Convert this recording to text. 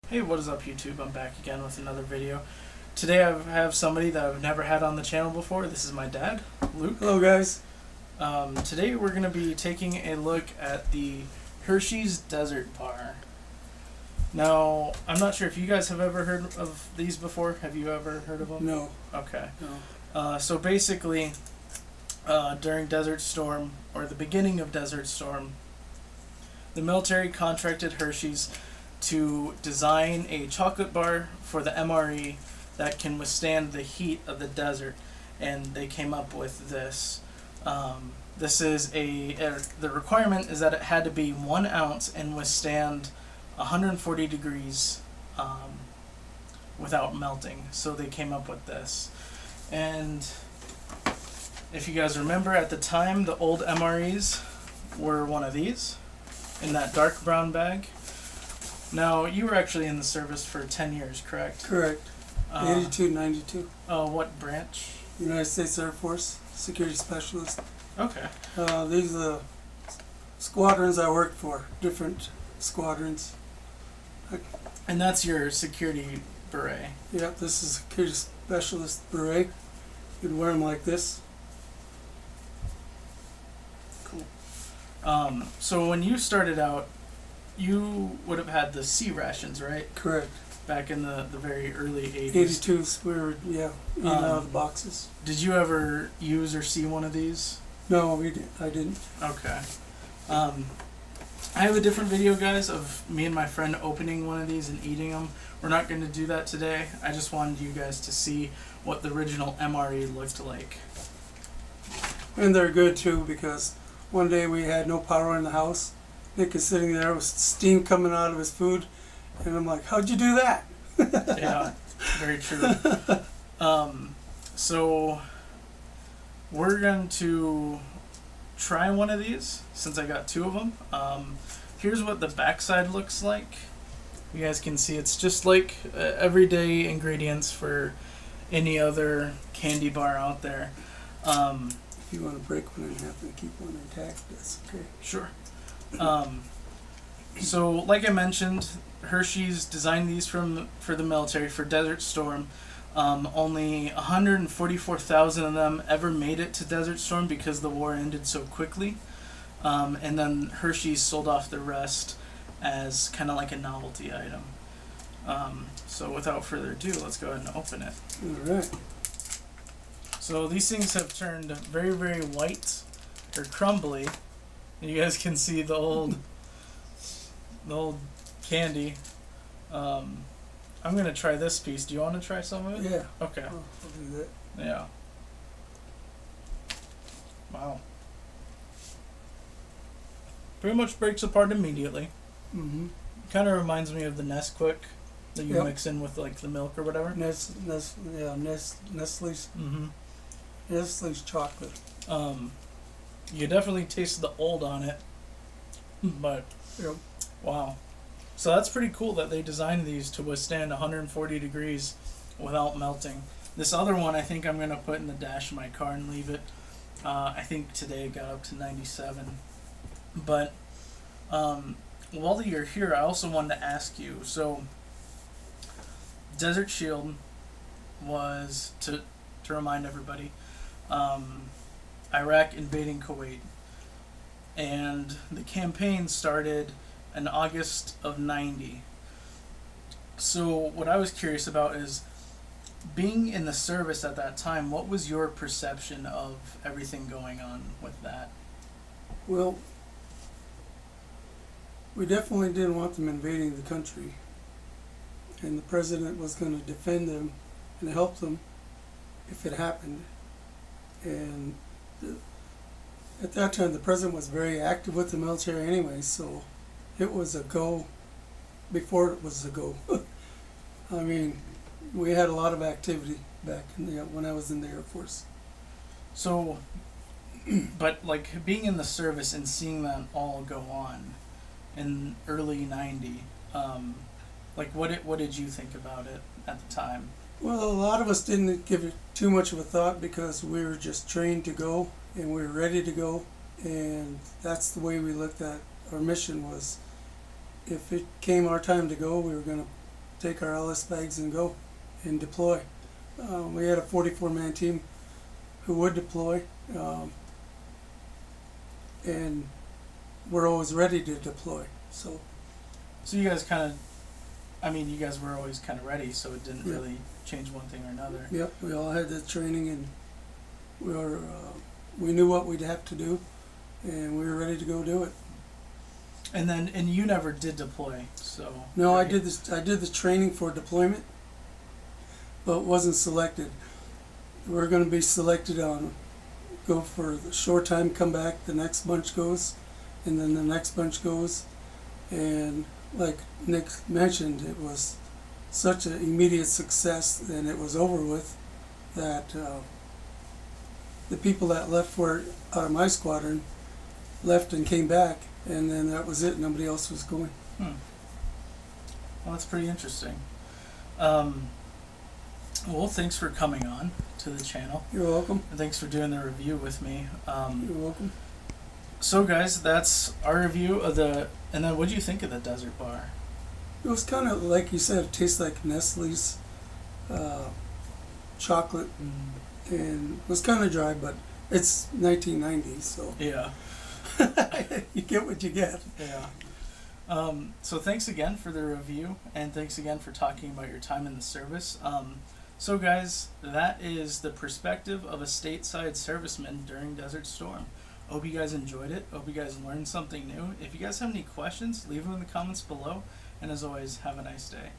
Hey, what is up YouTube? I'm back again with another video. Today I have somebody that I've never had on the channel before. This is my dad, Luke. Hello guys. Today we're going to be taking a look at the Hershey's Desert Bar. Now, I'm not sure if you guys have ever heard of these before. Have you ever heard of them? No. Okay. No. So basically, during Desert Storm, or the beginning of Desert Storm, the military contracted Hershey's to design a chocolate bar for the MRE that can withstand the heat of the desert, and they came up with this. This is the requirement is that it had to be 1 ounce and withstand 140 degrees without melting. So they came up with this. And if you guys remember, at the time, the old MREs were one of these in that dark brown bag. Now, you were actually in the service for 10 years, correct? Correct. 82, 92. What branch? United States Air Force, security specialist. Okay. These are the squadrons I worked for, different squadrons. And that's your security beret? Yep, this is security specialist beret. You'd wear them like this. Cool. So when you started out, you would have had the C rations, right? Correct. Back in the very early 80s. 82s, we were, yeah, in and out of the boxes. Did you ever use or see one of these? No, I didn't. Okay. I have a different video, guys, of me and my friend opening one of these and eating them. We're not going to do that today. I just wanted you guys to see what the original MRE looked like. And they're good too, because one day we had no power in the house. Nick is sitting there with steam coming out of his food, and I'm like, how'd you do that? Yeah, very true. So we're going to try one of these since I got 2 of them. Here's what the backside looks like. You guys can see it's just like everyday ingredients for any other candy bar out there. If you want to break one in half and keep one intact, that's okay. Sure. So, like I mentioned, Hershey's designed these for the military for Desert Storm. Only 144,000 of them ever made it to Desert Storm because the war ended so quickly. And then Hershey's sold off the rest as kind of like a novelty item. So without further ado, let's go ahead and open it. Alright. So these things have turned very, very white or crumbly. You guys can see the old candy. I'm gonna try this piece. Do you want to try some of it? Yeah. Okay. I'll do that. Yeah. Wow. Pretty much breaks apart immediately. Mm-hmm. Kind of reminds me of the Nesquik that you Yep. mix in with like the milk or whatever. Nestle's. Mm-hmm. Nestle's chocolate. You definitely taste the old on it, but Yep. wow. So that's pretty cool that they designed these to withstand 140 degrees without melting. This other one I think I'm going to put in the dash of my car and leave it. I think today it got up to 97. But while you're here, I also wanted to ask you, so Desert Shield was, to remind everybody, Iraq invading Kuwait. And the campaign started in August of 90. So what I was curious about is, being in the service at that time, what was your perception of everything going on with that? Well, we definitely didn't want them invading the country. And the president was going to defend them and help them if it happened. And at that time, the president was very active with the military anyway, so it was a go before it was a go. I mean, we had a lot of activity back in when I was in the Air Force. So, but like being in the service and seeing that all go on in early 90, like what did you think about it at the time? Well, a lot of us didn't give it too much of a thought because we were just trained to go and we were ready to go, and that's the way we looked at our mission. Was if it came our time to go, we were going to take our LS bags and go and deploy. We had a 44-man team who would deploy, and we're always ready to deploy. So you guys kind of, I mean, you guys were always kind of ready, so it didn't Yep. really change one thing or another. yep, we all had the training, and we knew what we'd have to do, and we were ready to go do it. And you never did deploy, so. No, I did this. I did the training for deployment, but wasn't selected. We're going to be selected on go for the short time, come back. The next bunch goes, and then the next bunch goes, and like Nick mentioned, it was such an immediate success, and it was over with. That the people that left for out of my squadron left and came back, and then that was it. Nobody else was going. Well, that's pretty interesting. Well, thanks for coming on to the channel. You're welcome. And thanks for doing the review with me. You're welcome. So, guys, that's our review of the. And then, what do you think of the Desert Bar? It was kind of like you said. It tastes like Nestle's chocolate, and it was kind of dry, but it's 1990, so Yeah. you get what you get. Yeah. So thanks again for the review, and thanks again for talking about your time in the service. So guys, that is the perspective of a stateside serviceman during Desert Storm. Hope you guys enjoyed it. Hope you guys learned something new. If you guys have any questions, leave them in the comments below. And as always, have a nice day.